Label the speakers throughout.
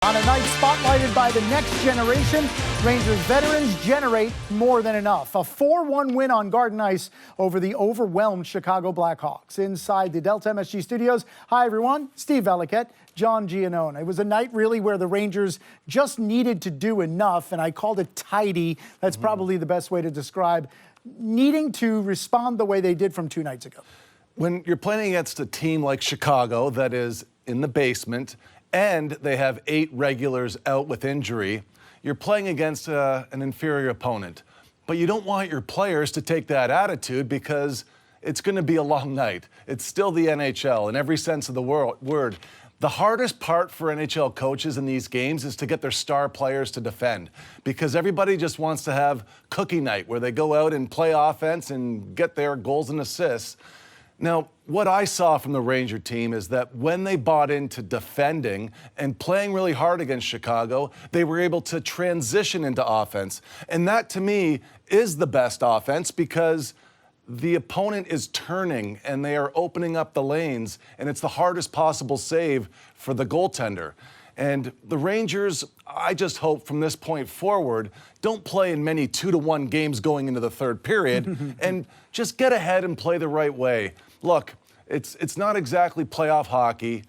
Speaker 1: On a night spotlighted by the next generation, Rangers veterans generate more than enough. A 4-1 win on Garden Ice over the overwhelmed Chicago Blackhawks. Inside the Delta MSG studios, hi everyone, Steve Valiquette, John Giannone. It was a night really where the Rangers just needed to do enough, and I called it tidy. That's probably the best way to describe needing to respond the way they did from 2 nights ago.
Speaker 2: When you're playing against a team like Chicago that is in the basement, and they have 8 regulars out with injury, you're playing against an inferior opponent. But you don't want your players to take that attitude because it's going to be a long night. It's still the NHL in every sense of the word. The hardest part for NHL coaches in these games is to get their star players to defend, because everybody just wants to have cookie night where they go out and play offense and get their goals and assists. Now, what I saw from the Ranger team is that when they bought into defending and playing really hard against Chicago, they were able to transition into offense. And that, to me, is the best offense because the opponent is turning and they are opening up the lanes, and it's the hardest possible save for the goaltender. And the Rangers, I just hope from this point forward, don't play in many 2-1 games going into the third period and just get ahead and play the right way. Look, it's not exactly playoff hockey,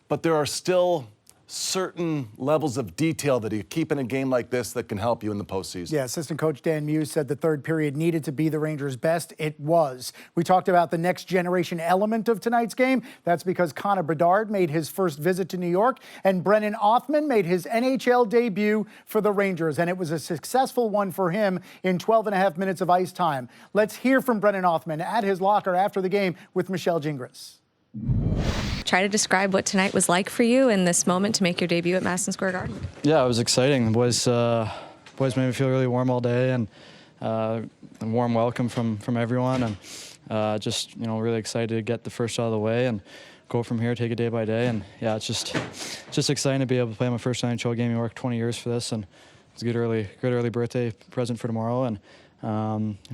Speaker 2: but there are still certain levels of detail that you keep in a game like this that can help you in the postseason.
Speaker 1: Yeah, assistant coach Dan Muse said the third period needed to be the Rangers' best. It was. We talked about the next generation element of tonight's game. That's because Connor Bedard made his first visit to New York, and Brennan Othmann made his NHL debut for the Rangers, and it was a successful one for him in 12 and a half minutes of ice time. Let's hear from Brennan Othmann at his locker after the game with Michelle Gingras.
Speaker 3: Try to describe what tonight was like for you in this moment to make your debut at Madison Square Garden.
Speaker 4: Yeah, it was exciting. The boys made me feel really warm all day, and a warm welcome from everyone, and just really excited to get the first shot of the way and go from here, take it day by day. And yeah, it's just exciting to be able to play my first NHL game. I worked 20 years for this, and it's a good early birthday present for tomorrow. And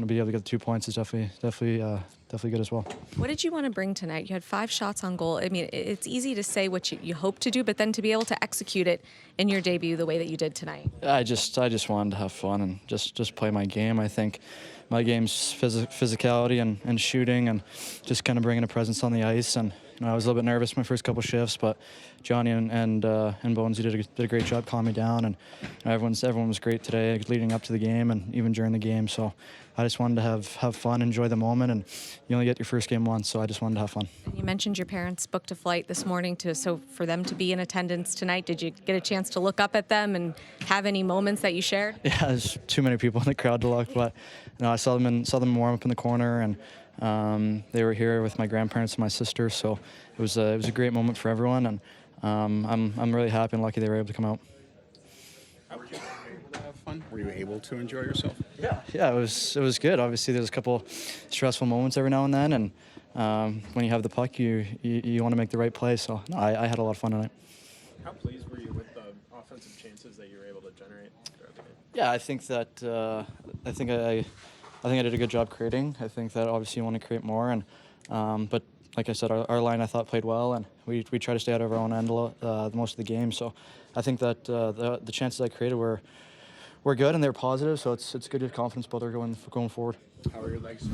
Speaker 4: be able to get the 2 points is definitely good as well.
Speaker 3: What did you want to bring tonight? You had 5 shots on goal. I mean, it's easy to say what you hope to do, but then to be able to execute it in your debut the way that you did tonight.
Speaker 4: I just wanted to have fun and just play my game. I think my game's physicality and shooting and just kind of bringing a presence on the ice. And I was a little bit nervous my first couple shifts, but Johnny and Bonesy did a great job calming me down, and everyone was great today leading up to the game and even during the game. So I just wanted to have fun, enjoy the moment, and you only get your first game once, so I just wanted to have fun.
Speaker 3: You mentioned your parents booked a flight this morning so for them to be in attendance tonight. Did you get a chance to look up at them and have any moments that you shared?
Speaker 4: Yeah, there's too many people in the crowd to look, but I saw them warm up in the corner, and they were here with my grandparents and my sister, so it was a great moment for everyone, and I'm really happy and lucky they were able to come out.
Speaker 5: How were you able to have fun? Were you able to enjoy yourself?
Speaker 4: Yeah, it was good. Obviously, there's a couple stressful moments every now and then, and when you have the puck, you want to make the right play. So no, I had a lot of fun tonight.
Speaker 5: How pleased were you with the offensive chances that you were able to generate throughout the game?
Speaker 4: Yeah, I think that I think I did a good job creating. I think that obviously you want to create more, and but like I said, our line I thought played well, and we try to stay out of our own end most of the game. So I think that the chances I created were good and they're positive. So it's good confidence builder going forward.
Speaker 5: How are your legs?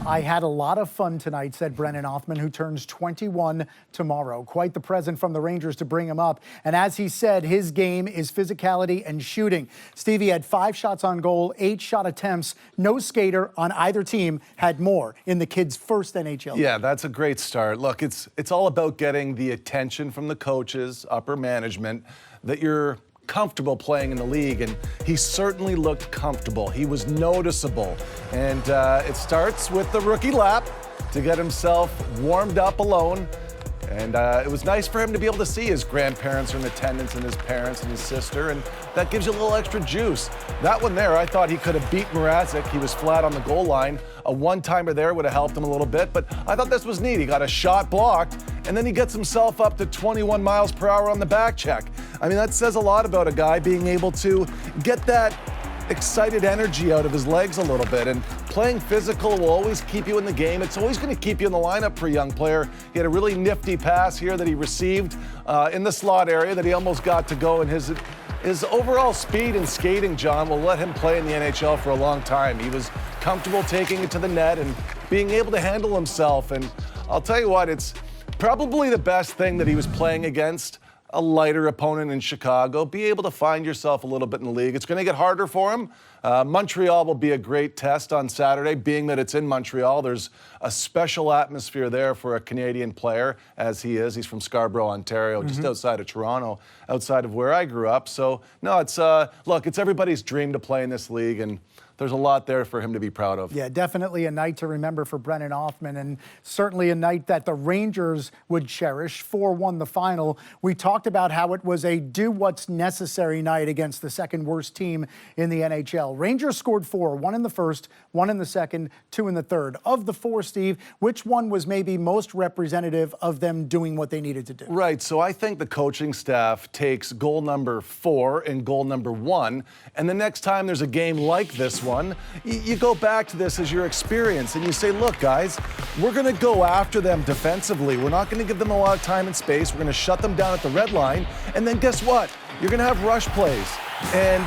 Speaker 1: I had a lot of fun tonight, said Brennan Othmann, who turns 21 tomorrow. Quite the present from the Rangers to bring him up. And as he said, his game is physicality and shooting. Stevie had 5 shots on goal, 8 shot attempts. No skater on either team had more in the kid's first NHL.
Speaker 2: Yeah, that's a great start. Look, it's all about getting the attention from the coaches, upper management, that you're comfortable playing in the league, and he certainly looked comfortable. He was noticeable, and it starts with the rookie lap to get himself warmed up alone, and it was nice for him to be able to see his grandparents are in attendance and his parents and his sister, and that gives you a little extra juice. That one there, I thought he could have beat Mrazek. He was flat on the goal line. A one-timer there would have helped him a little bit, but I thought this was neat. He got a shot blocked, and then he gets himself up to 21 miles per hour on the back check. I mean, that says a lot about a guy being able to get that excited energy out of his legs a little bit. And playing physical will always keep you in the game. It's always going to keep you in the lineup for a young player. He had a really nifty pass here that he received in the slot area that he almost got to go, and his overall speed and skating, John, will let him play in the NHL for a long time. He was comfortable taking it to the net and being able to handle himself. And I'll tell you what, it's probably the best thing that he was playing against a lighter opponent in Chicago. Be able to find yourself a little bit in the league. It's going to get harder for him. Montreal will be a great test on Saturday, being that it's in Montreal. There's a special atmosphere there for a Canadian player, as he is. He's from Scarborough, Ontario, just outside of Toronto, outside of where I grew up. So, no, it's, look, it's everybody's dream to play in this league, and there's a lot there for him to be proud of.
Speaker 1: Yeah, definitely a night to remember for Brennan Hoffman, and certainly a night that the Rangers would cherish. 4-1 the final. We talked about how it was a do what's necessary night against the second worst team in the NHL. Rangers scored 4, 1 in the first, 1 in the second, 2 in the third. Of the 4, Steve, which one was maybe most representative of them doing what they needed to do?
Speaker 2: Right, so I think the coaching staff takes goal number 4 and goal number 1, and the next time there's a game like this one, you go back to this as your experience and you say, look, guys, we're going to go after them defensively. We're not going to give them a lot of time and space. We're going to shut them down at the red line. And then guess what? You're going to have rush plays. And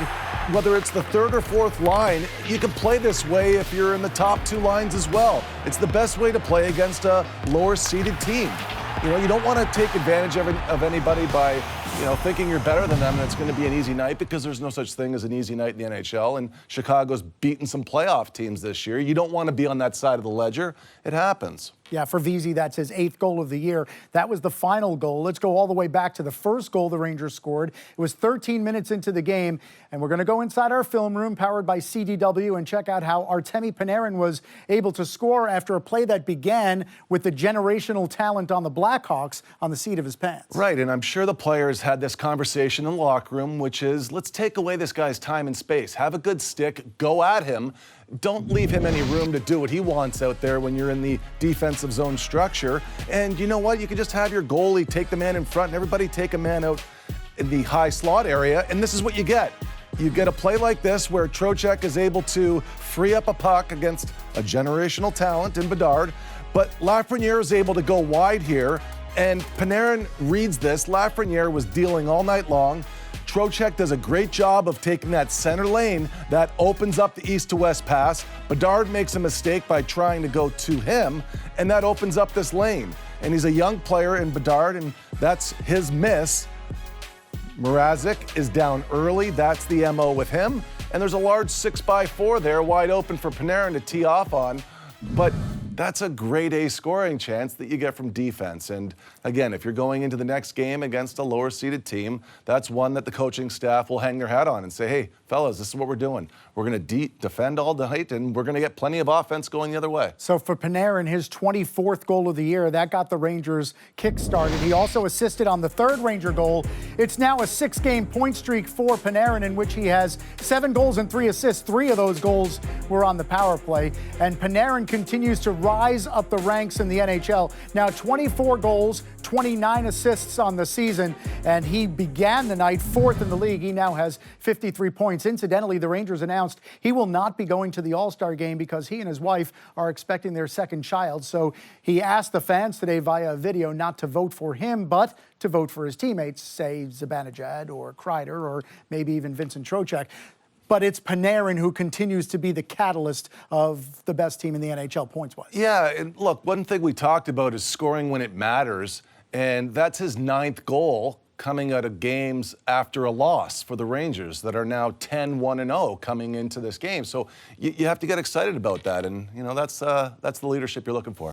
Speaker 2: whether it's the third or fourth line, you can play this way if you're in the top 2 lines as well. It's the best way to play against a lower-seeded team. You know, you don't want to take advantage of anybody by, you know, thinking you're better than them and it's going to be an easy night, because there's no such thing as an easy night in the NHL, and Chicago's beaten some playoff teams this year. You don't want to be on that side of the ledger. It happens.
Speaker 1: Yeah, for Vesey, that's his 8th goal of the year. That was the final goal. Let's go all the way back to the first goal the Rangers scored. It was 13 minutes into the game, and we're going to go inside our film room powered by CDW and check out how Artemi Panarin was able to score after a play that began with the generational talent on the Blackhawks on the seat of his pants.
Speaker 2: Right, and I'm sure the players had this conversation in the locker room, which is, let's take away this guy's time and space. Have a good stick, go at him. Don't leave him any room to do what he wants out there when you're in the defensive zone structure. And you know what? You can just have your goalie take the man in front and everybody take a man out in the high slot area, and this is what you get. You get a play like this where Trocheck is able to free up a puck against a generational talent in Bedard, but Lafreniere is able to go wide here, and Panarin reads this. Lafreniere was dealing all night long. Trocheck does a great job of taking that center lane that opens up the east to west pass. Bedard makes a mistake by trying to go to him, and that opens up this lane. And he's a young player in Bedard, and that's his miss. Mrazek is down early. That's the MO with him. And there's a large 6x4 there wide open for Panarin to tee off on. But that's a grade A scoring chance that you get from defense. And again, if you're going into the next game against a lower seeded team, that's one that the coaching staff will hang their hat on and say, hey, fellas, this is what we're doing. We're going to defend all night, and we're going to get plenty of offense going the other way.
Speaker 1: So for Panarin, his 24th goal of the year, that got the Rangers kick-started. He also assisted on the 3rd Ranger goal. It's now a 6-game point streak for Panarin, in which he has 7 goals and 3 assists. 3 of those goals were on the power play. And Panarin continues to rise up the ranks in the NHL. Now 24 goals, 29 assists on the season, and he began the night 4th in the league. He now has 53 points. Incidentally, the Rangers announced he will not be going to the All-Star game because he and his wife are expecting their 2nd child. So he asked the fans today via video not to vote for him, but to vote for his teammates, say Zibanejad or Kreider or maybe even Vincent Trocheck. But it's Panarin who continues to be the catalyst of the best team in the NHL points-wise.
Speaker 2: Yeah, and look, one thing we talked about is scoring when it matters, and that's his 9th goal coming out of games after a loss for the Rangers that are now 10-1-0 coming into this game. So you have to get excited about that, and you know that's the leadership you're looking for.